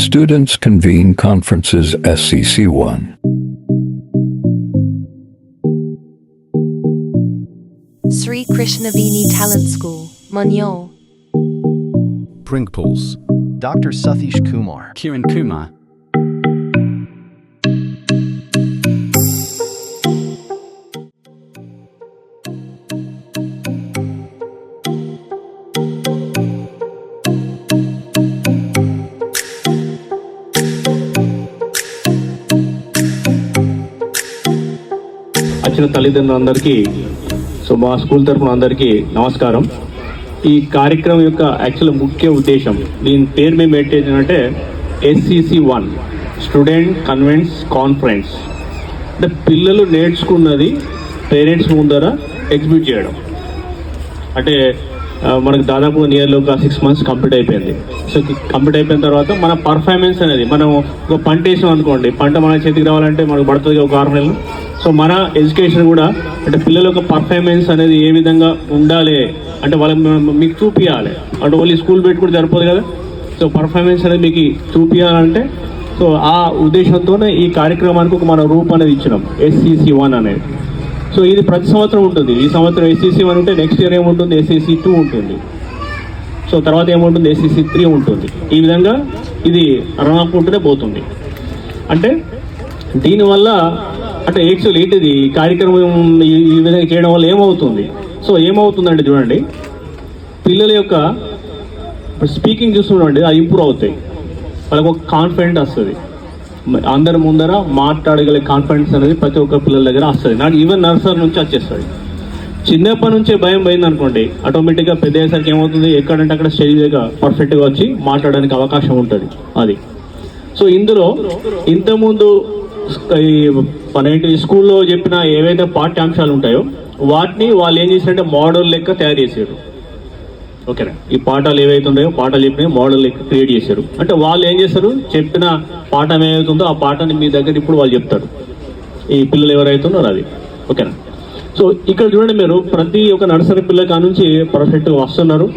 Students convene conferences SCC1. Sri Krishnaveni Talent School, Munyol. Principals: Dr. Satish Kumar, Kiran Kumar, వచ్చిన తల్లిదండ్రులందరికీ మా school తరఫున అందరికీ నమస్కారం. ఈ కార్యక్రమం యొక్క యాక్చువల్ ముఖ్య ఉద్దేశం, దీని పేరు మేము పెట్టేదంటే SCC1 స్టూడెంట్ కన్వెన్స్ కాన్ఫరెన్స్. అంటే పిల్లలు నేర్చుకున్నది పేరెంట్స్ ముందర ఎగ్జిబిట్ చేయడం. అంటే మనకు దాదాపు నియర్లీ ఒక 6 months కంప్లీట్ అయిపోయింది. సో కంప్లీట్ అయిపోయిన తర్వాత మన పర్ఫార్మెన్స్ అనేది, మనం ఒక పంట వేసాం అనుకోండి, పంట మన చేతికి రావాలంటే మనకు పడుతుంది ఒక 6 నెలలు. సో మన ఎడ్యుకేషన్ కూడా అంటే పిల్లల యొక్క పర్ఫార్మెన్స్ అనేది ఏ విధంగా ఉండాలి అంటే వాళ్ళకి మీకు చూపించాలి. అంటే ఓన్లీ స్కూల్ పెట్టి కూడా సరిపోదు కదా. సో పర్ఫార్మెన్స్ అనేది మీకు చూపించాలంటే సో ఆ ఉద్దేశంతోనే ఈ కార్యక్రమానికి ఒక మన రూప్ అనేది ఇచ్చినాం, SCC1 అనేది. సో ఇది ప్రతి సంవత్సరం ఉంటుంది. ఈ సంవత్సరం SCC1 ఉంటే నెక్స్ట్ ఇయర్ ఏముంటుంది, SCC2 ఉంటుంది. సో తర్వాత ఏముంటుంది, SCC3 ఉంటుంది. ఈ విధంగా ఇది రన్ అనుకుంటూనే పోతుంది. అంటే దీనివల్ల అంటే యాక్చువల్ ఏంటిది కార్యక్రమం ఈ విధంగా చేయడం వల్ల ఏమవుతుంది, సో ఏమవుతుందంటే చూడండి, పిల్లల యొక్క స్పీకింగ్ చూస్తుండండి అది ఇంప్రూవ్ అవుతాయి. వాళ్ళకి ఒక కాన్ఫిడెంట్ వస్తుంది, అందరి ముందర మాట్లాడగలిగే కాన్ఫిడెన్స్ అనేది ప్రతి ఒక్క పిల్లల దగ్గర వస్తుంది. నాకు ఈవెన్ నర్సరీ నుంచి వచ్చేస్తుంది. చిన్నప్పటి నుంచే భయం పోయింది అనుకోండి, ఆటోమేటిక్గా పెద్ద అయ్యేసరికి ఏమవుతుంది, ఎక్కడంటే అక్కడ స్టేజ్ దగ్గర పర్ఫెక్ట్గా వచ్చి మాట్లాడడానికి అవకాశం ఉంటుంది అది. సో ఇందులో ఇంతకుముందు ఈ మన ఏంటి స్కూల్లో చెప్పిన ఏవైతే పాఠ్యాంశాలు ఉంటాయో వాటిని వాళ్ళు ఏం చేశారంటే మోడల్ లెక్క తయారు చేశారు. ఓకేనా, ఈ పాఠాలు ఏవైతే ఉన్నాయో పాఠాలు చెప్పినాయో మోడల్ లెక్క క్రియేట్ చేశారు. అంటే వాళ్ళు ఏం చేస్తారు, చెప్పిన పాఠం ఏవైతుందో ఆ పాఠాన్ని మీ దగ్గర ఇప్పుడు వాళ్ళు చెప్తారు, ఈ పిల్లలు ఎవరైతే ఉన్నారో అది. ఓకేనా, సో ఇక్కడ చూడండి మీరు ప్రతి ఒక్క నర్సరీ పిల్ల కానుంచి పర్ఫెక్ట్గా వస్తున్నారు,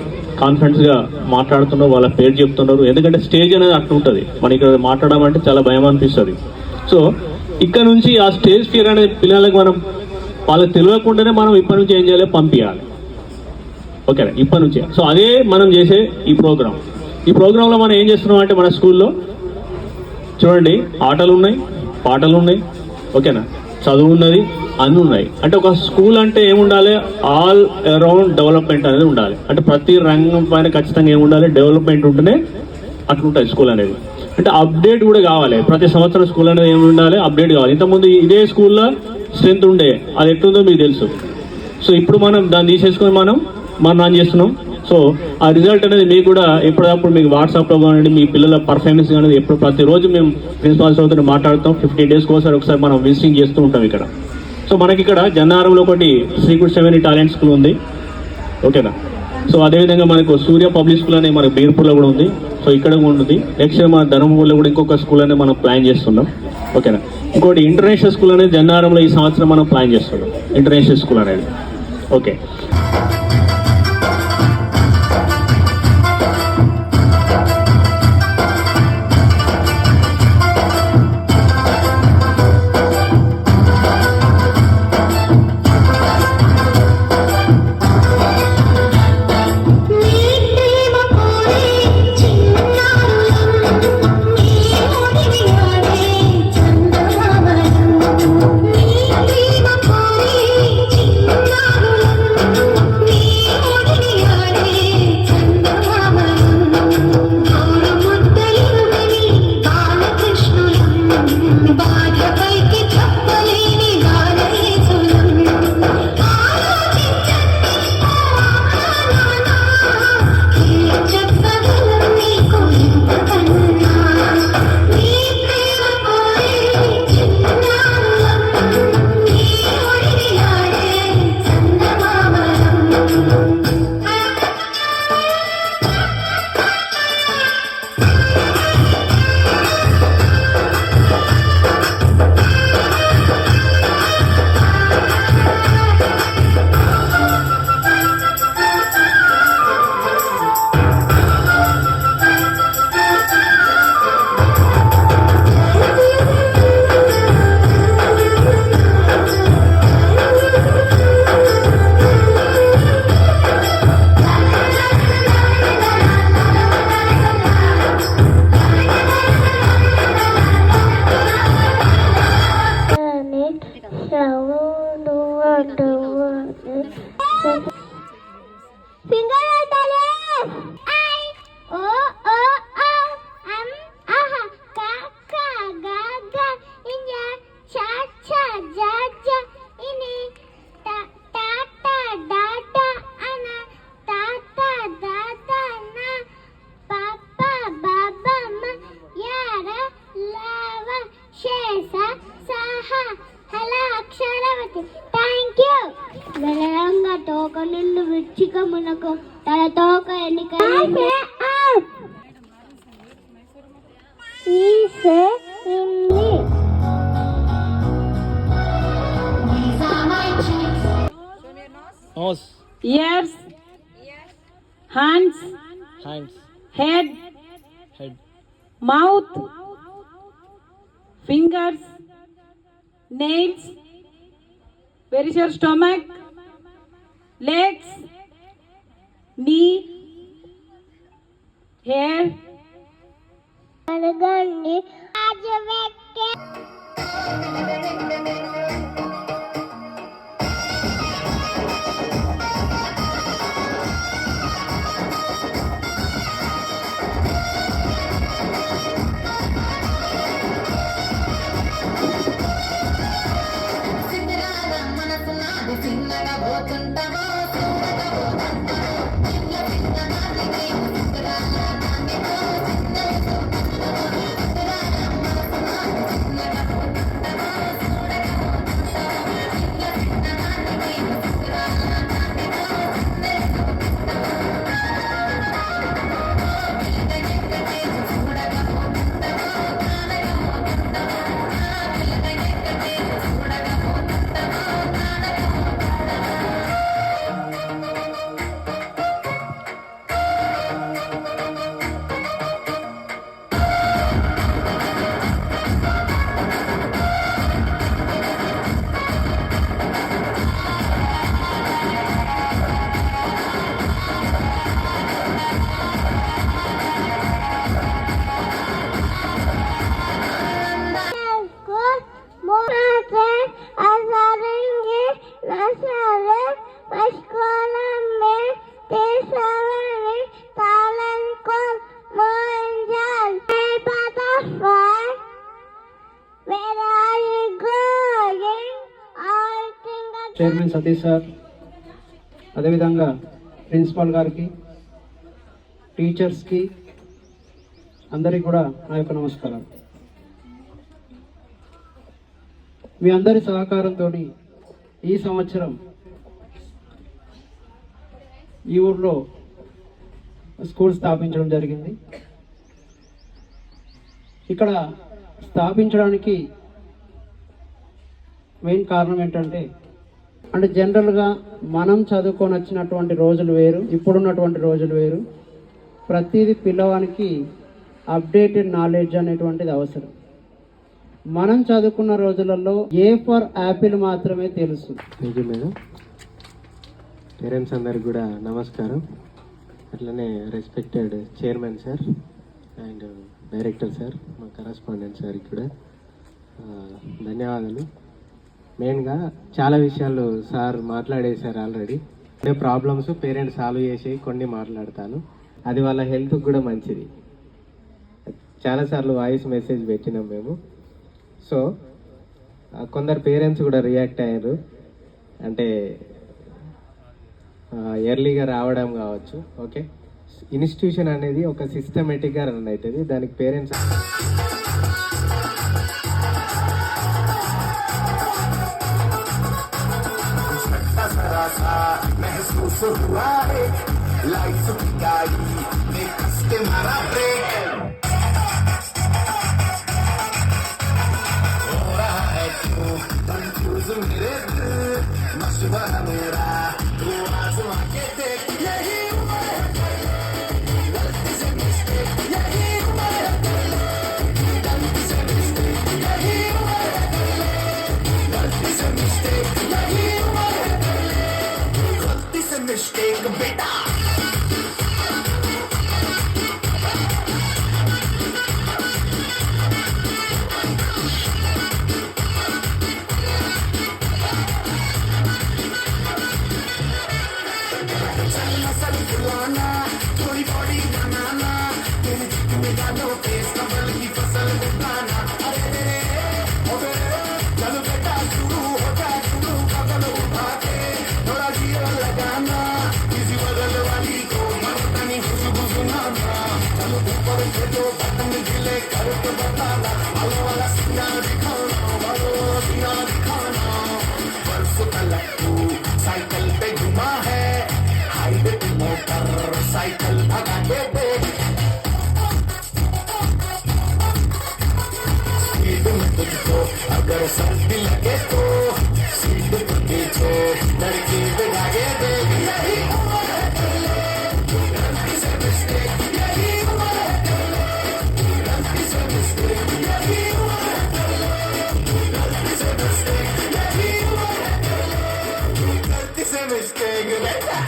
కాన్ఫిడెన్స్గా మాట్లాడుతున్నారు, వాళ్ళ పేరు చెప్తున్నారు. ఎందుకంటే స్టేజ్ అనేది అట్లా ఉంటుంది, మన ఇక్కడ మాట్లాడమంటే చాలా భయం అనిపిస్తుంది. సో ఇక్కడ నుంచి ఆ స్టేజ్ ఫియర్ అనేది పిల్లలకు మనం వాళ్ళకి తెలియకుండానే మనం ఇప్పటి నుంచి ఏం చేయాలి, పంపించాలి. ఓకేనా, ఇప్పటి నుంచే. సో అదే మనం చేసే ఈ ప్రోగ్రామ్. ఈ ప్రోగ్రాంలో మనం ఏం చేస్తున్నాం అంటే మన స్కూల్లో చూడండి ఆటలు ఉన్నాయి, పాటలు ఉన్నాయి, ఓకేనా, చదువు ఉన్నది, అన్నీ ఉన్నాయి. అంటే ఒక స్కూల్ అంటే ఏముండాలి, ఆల్ అరౌండ్ డెవలప్మెంట్ అనేది ఉండాలి. అంటే ప్రతి రంగం పైన ఖచ్చితంగా ఏముండాలి, డెవలప్మెంట్ ఉంటేనే అట్లుంటుంది స్కూల్ అనేది. అంటే అప్డేట్ కూడా కావాలి, ప్రతి సంవత్సరం స్కూల్ అనేది ఏమి ఉండాలి, అప్డేట్ కావాలి. ఇంతకుముందు ఇదే స్కూల్లో స్ట్రెంత్ ఉండే, అది ఎట్లుందో మీకు తెలుసు. సో ఇప్పుడు మనం దాన్ని తీసేసుకొని మనం రన్ చేస్తున్నాం. సో ఆ రిజల్ట్ అనేది మీకు కూడా ఎప్పటికప్పుడు మీకు వాట్సాప్లో కానివ్వండి, మీ పిల్లల పర్ఫార్మెన్స్ అనేది ఎప్పుడు ప్రతిరోజు మేము ప్రిన్సిపాల్స్ అవుతుంటే మాట్లాడుతాం. 15 days ఒకసారి మనం విజిటింగ్ చేస్తూ ఉంటాం ఇక్కడ. సో మనకి ఇక్కడ జన్నారంలో ఒకటి శ్రీకృష్ణవేణి టాలెంట్ స్కూల్ ఉంది. ఓకేనా, సో అదేవిధంగా మనకు సూర్య పబ్లిక్ స్కూల్ అనేది మనకు బీర్పూర్లో కూడా ఉంది. సో ఇక్కడ కూడా ఉంది. నెక్స్ట్ మన ధర్మపూర్లో కూడా ఇంకొక స్కూల్ అనేది మనం ప్లాన్ చేస్తున్నాం. ఓకేనా, ఇంకోటి ఇంటర్నేషనల్ స్కూల్ అనేది జన్నారంలో ఈ సంవత్సరం మనం ప్లాన్ చేస్తున్నాం, ఇంటర్నేషనల్ స్కూల్ అనేది. ఓకే, को तड़तों का निकल से Nose, ears, hands, hands, head, head, mouth, fingers, nails. Where is your stomach? Legs, knee, hair. गंडी आज वेके చైర్మన్ సతీష్ సార్, అదేవిధంగా ప్రిన్సిపాల్ గారికి, టీచర్స్కి అందరికీ కూడా నా యొక్క నమస్కారం. మీ అందరి సహకారంతో ఈ సంవత్సరం ఈ ఊర్లో స్కూల్ స్థాపించడం జరిగింది. ఇక్కడ స్థాపించడానికి మెయిన్ కారణం ఏంటంటే జనరల్గా మనం చదువుకొని వచ్చినటువంటి రోజులు వేరు, ఇప్పుడున్నటువంటి రోజులు వేరు. ప్రతిదీ పిల్లవానికి అప్డేటెడ్ నాలెడ్జ్ అనేటువంటిది అవసరం. మనం చదువుకున్న రోజులలో ఏ ఫర్ యాపిల్ మాత్రమే తెలుసు. Thank you madam. పేరెంట్స్ అందరికి కూడా నమస్కారం. అట్లనే respected chairman sir and director sir, మా కరస్పాండెంట్ సార్కి కూడా ధన్యవాదాలు. మెయిన్గా చాలా విషయాలు సార్ మాట్లాడేశారు ఆల్రెడీ. అంటే ప్రాబ్లమ్స్ పేరెంట్స్ సాల్వ్ చేసి కొన్ని మాట్లాడతాను, అది వాళ్ళ హెల్త్కి కూడా మంచిది. చాలాసార్లు వాయిస్ మెసేజ్ పెట్టినాం మేము. సో కొందరు పేరెంట్స్ కూడా రియాక్ట్ అయ్యారు, అంటే ఎర్లీగా రావడం కావచ్చు. ఓకే, ఇన్స్టిట్యూషన్ అనేది ఒక సిస్టమేటిక్గా రన్ అవుతుంది, దానికి పేరెంట్స్ महसूस हुआ है लाइफ की गाड़ी में कस्ते मारा ब्रेक हो रहा है क्यों कंफ्यूज मेरे दिल मशवरा मेरा तू आजमा के देख यही उम्र है गलती से मिस्टेक यही उम्र है गलती से मिस्टेक यही उम्र है गलती से मिस्टेक यही उम्र है मिस्टेक बेटा थोड़ी बॉडी बनाना तेरे चिक में डालो फेस कमल की फसल उठाना अरे चलो बेटा शुरू होता शुरू कमल उठा के थोड़ा जीरो लगाना किसी बगल वाली को मरतनी खुशबू सुनाना चलो ऊपर खेलो बटन गिले करके बताना वालों वाला सीना दिखाना वालों सीना दिखाना परसों तक साइकिल पे घुमा है हाईवे पे अगर सर्दी लगे तो सीट के पीछे लड़की बिठाए देगी यही उम्र है कर ले गलती से मिस्टेक यही उम्र है कर ले गलती से मिस्टेक यही उम्र है कर ले गलती से मिस्टेक यही उम्र है कर ले गलती से मिस्टेक बेटा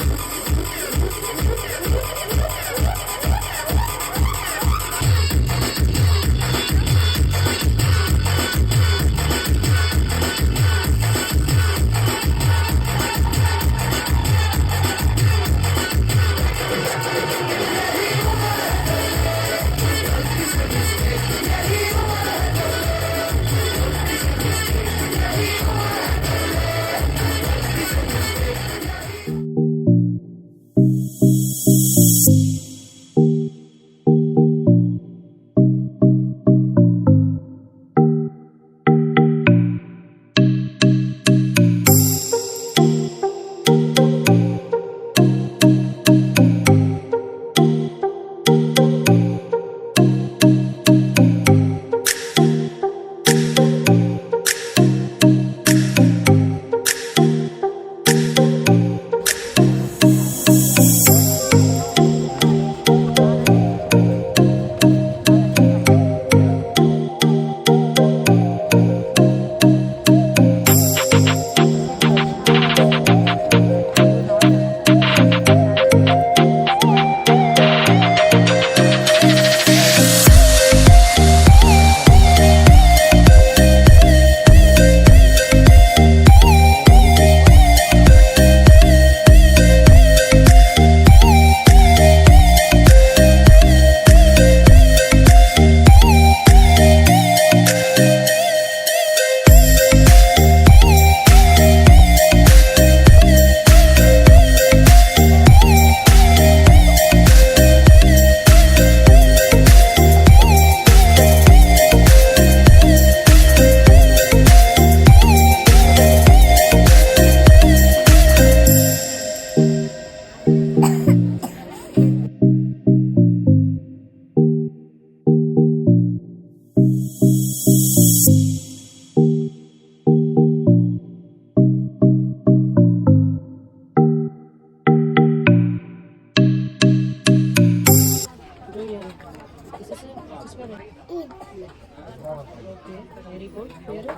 Very good. Here.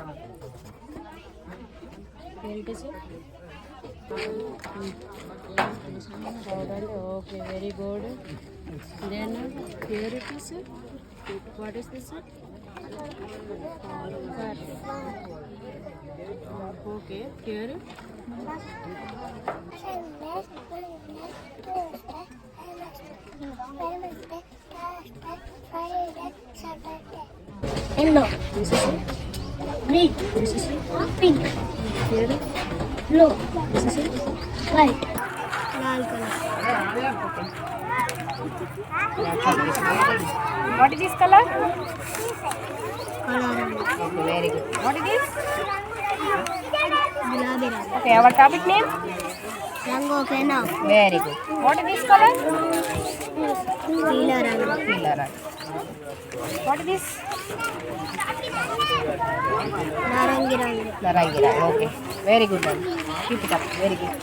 Here it is. Okay, very good. Then here it is. What is this? Okay, here. Yellow. This is it. Green. This is it. Pink. Here. Blue. This is it. White. Lal color. What is this color? Color. Okay, very good. What is this? Gulabi rang. Okay, our topic name? Rang of enough. Very good. What is this color? Peela rang. Peela rang. What is this? Narangi rang. Narangi rang. Okay. Very good one. Keep it up. Very good.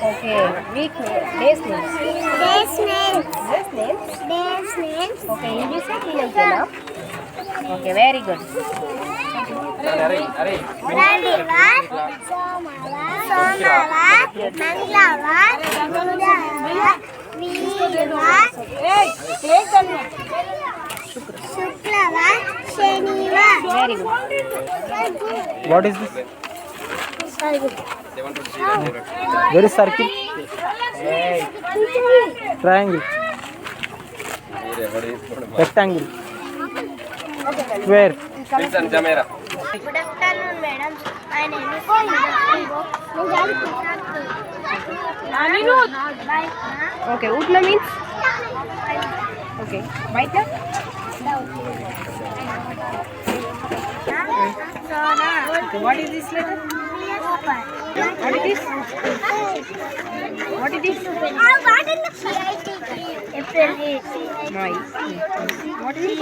Okay. Week name. Days names. Days names. Days names. Days names. Okay. English say clean now. Okay. Very good. Radivar. Somavar. Manglavar. Budavar. Veervar. Shukravar. Shanivar. Very good. What is this? Sorry. Where is circle? Triangle. Rectangle. Square. Good afternoon, madam. My name is Anirudh. Bye. Okay. Utna means? Okay. Vaitna? Okay. What is this letter? What is this? What is this? April 8. Nice. What is this?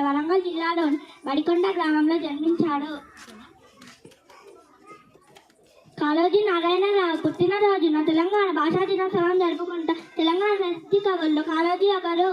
Warangal జిల్లాలోని వడికొండ గ్రామంలో జన్మించాడు. కాళోజీ నారాయణరావు పుట్టినరోజున తెలంగాణ భాషా దినోత్సవం జరుపుకుంటా. తెలంగాణ సాహిత్య కవుల్లో కాళోజీ ఒకరు.